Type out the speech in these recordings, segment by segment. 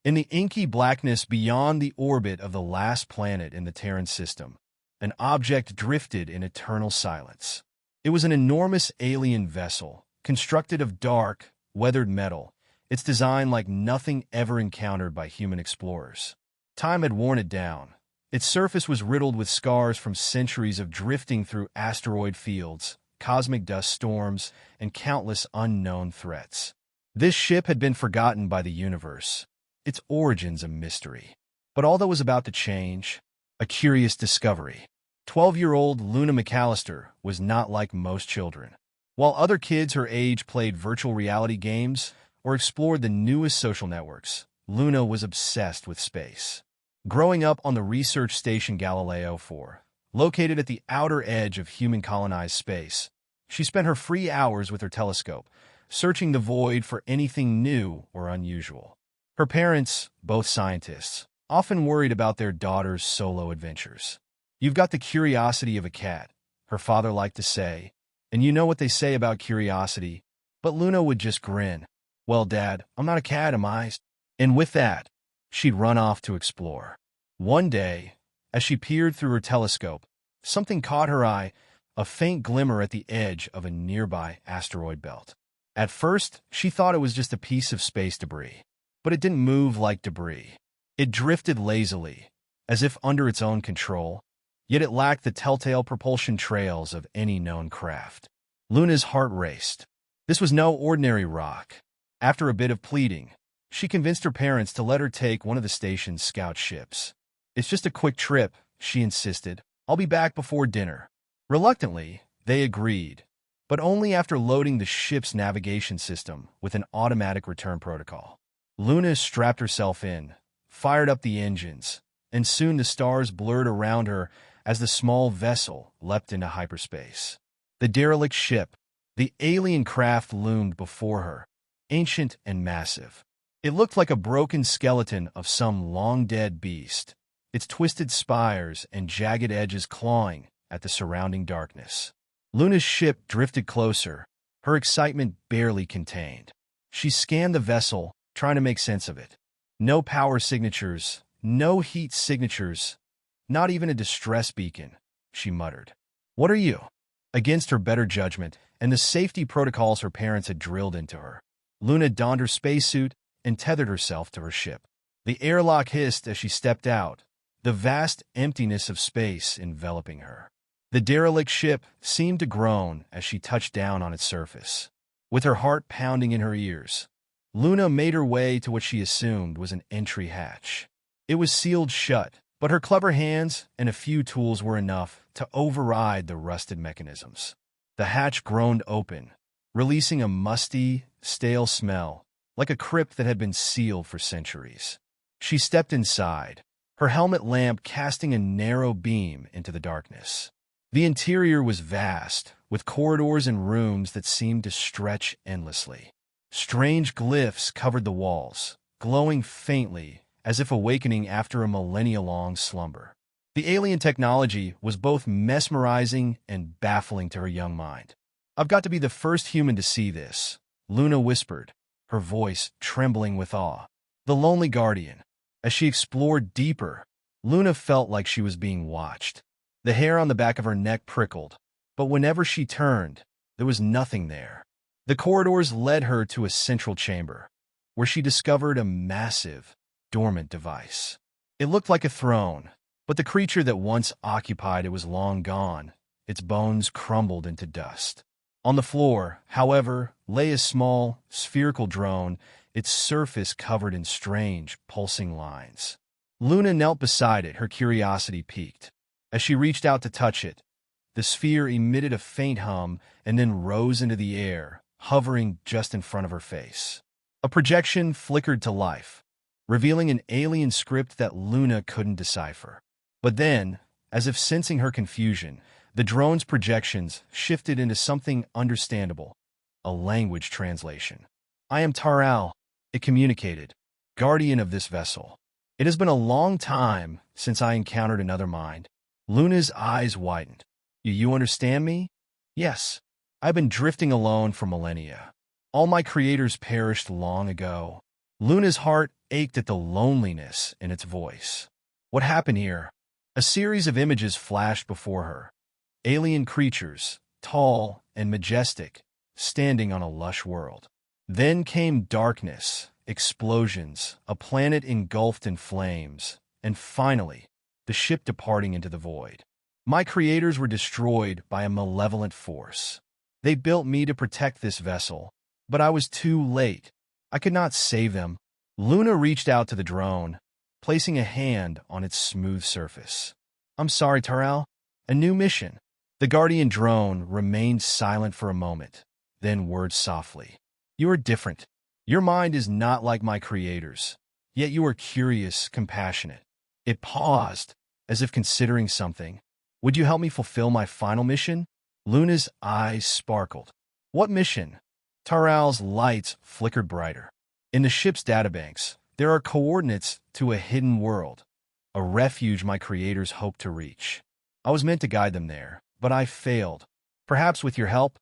In the inky blackness beyond the orbit of the last planet in the Terran system, an object drifted in eternal silence. It was an enormous alien vessel, constructed of dark, weathered metal, its design like nothing ever encountered by human explorers. Time had worn it down. Its surface was riddled with scars from centuries of drifting through asteroid fields, cosmic dust storms, and countless unknown threats. This ship had been forgotten by the universe, its origins a mystery. But all that was about to change, a curious discovery. 12-year-old Luna McAllister was not like most children. While other kids her age played virtual reality games or explored the newest social networks, Luna was obsessed with space. Growing up on the research station Galileo 4, located at the outer edge of human-colonized space, she spent her free hours with her telescope, searching the void for anything new or unusual. Her parents, both scientists, often worried about their daughter's solo adventures. "You've got the curiosity of a cat," her father liked to say, "and you know what they say about curiosity." But Luna would just grin. "Well, Dad, I'm not a cat, am I?" And with that, she'd run off to explore. One day, as she peered through her telescope, something caught her eye, a faint glimmer at the edge of a nearby asteroid belt. At first, she thought it was just a piece of space debris. But it didn't move like debris. It drifted lazily, as if under its own control, yet it lacked the telltale propulsion trails of any known craft. Luna's heart raced. This was no ordinary rock. After a bit of pleading, she convinced her parents to let her take one of the station's scout ships. "It's just a quick trip," she insisted. "I'll be back before dinner." Reluctantly, they agreed, but only after loading the ship's navigation system with an automatic return protocol. Luna strapped herself in, fired up the engines, and soon the stars blurred around her as the small vessel leapt into hyperspace. The derelict ship, the alien craft, loomed before her, ancient and massive. It looked like a broken skeleton of some long-dead beast, its twisted spires and jagged edges clawing at the surrounding darkness. Luna's ship drifted closer, her excitement barely contained. She scanned the vessel, trying to make sense of it. No power signatures, no heat signatures, not even a distress beacon, she muttered. "What are you?" Against her better judgment and the safety protocols her parents had drilled into her, Luna donned her spacesuit and tethered herself to her ship. The airlock hissed as she stepped out, the vast emptiness of space enveloping her. The derelict ship seemed to groan as she touched down on its surface. With her heart pounding in her ears, Luna made her way to what she assumed was an entry hatch. It was sealed shut, but her clever hands and a few tools were enough to override the rusted mechanisms. The hatch groaned open, releasing a musty, stale smell, like a crypt that had been sealed for centuries. She stepped inside, her helmet lamp casting a narrow beam into the darkness. The interior was vast, with corridors and rooms that seemed to stretch endlessly. Strange glyphs covered the walls, glowing faintly as if awakening after a millennia-long slumber. The alien technology was both mesmerizing and baffling to her young mind. "I've got to be the first human to see this," Luna whispered, her voice trembling with awe. "The lonely guardian." As she explored deeper, Luna felt like she was being watched. The hair on the back of her neck prickled, but whenever she turned, there was nothing there. The corridors led her to a central chamber, where she discovered a massive, dormant device. It looked like a throne, but the creature that once occupied it was long gone, its bones crumbled into dust. On the floor, however, lay a small, spherical drone, its surface covered in strange, pulsing lines. Luna knelt beside it, her curiosity piqued. As she reached out to touch it, the sphere emitted a faint hum and then rose into the air, hovering just in front of her face. A projection flickered to life, revealing an alien script that Luna couldn't decipher. But then, as if sensing her confusion, the drone's projections shifted into something understandable, a language translation. "I am Taral," it communicated, "guardian of this vessel. It has been a long time since I encountered another mind." Luna's eyes widened. You understand me?" "Yes. I've been drifting alone for millennia. All my creators perished long ago. Luna's heart ached at the loneliness in its voice. What happened here? A series of images flashed before her. Alien creatures, tall and majestic, standing on a lush world. Then came darkness, explosions, a planet engulfed in flames, and finally, the ship departing into the void. My creators were destroyed by a malevolent force. They built me to protect this vessel, but I was too late. I could not save them. Luna reached out to the drone, placing a hand on its smooth surface. I'm sorry, Tyrell. A new mission. The Guardian drone remained silent for a moment, then whirred softly. You are different. Your mind is not like my creators, yet you are curious, compassionate. It paused, as if considering something. Would you help me fulfill my final mission? Luna's eyes sparkled. What mission? Tyrell's lights flickered brighter. In the ship's databanks, there are coordinates to a hidden world, a refuge my creators hoped to reach. I was meant to guide them there, but I failed. Perhaps with your help,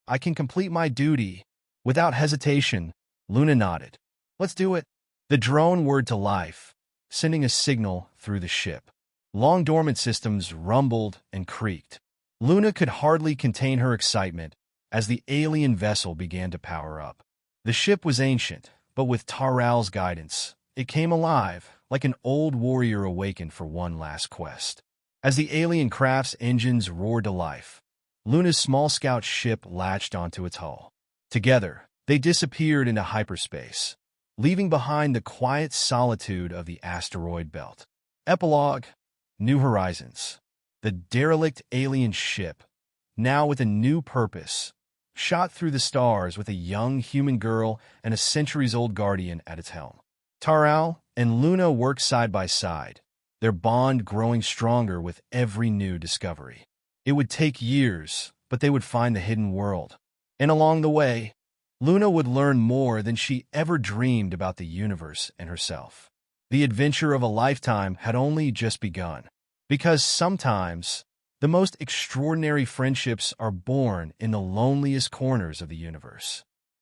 I can complete my duty. Without hesitation, Luna nodded. Let's do it. The drone whirred to life, sending a signal through the ship. Long-dormant systems rumbled and creaked. Luna could hardly contain her excitement as the alien vessel began to power up. The ship was ancient, but with Tyrell's guidance, it came alive, like an old warrior awakened for one last quest. As the alien craft's engines roared to life, Luna's small scout ship latched onto its hull. Together, they disappeared into hyperspace, leaving behind the quiet solitude of the asteroid belt. Epilogue: New Horizons. The derelict alien ship, now with a new purpose, shot through the stars with a young human girl and a centuries-old guardian at its helm. Tyrell and Luna worked side by side, their bond growing stronger with every new discovery. It would take years, but they would find the hidden world. And along the way, Luna would learn more than she ever dreamed about the universe and herself. The adventure of a lifetime had only just begun. Because sometimes, the most extraordinary friendships are born in the loneliest corners of the universe.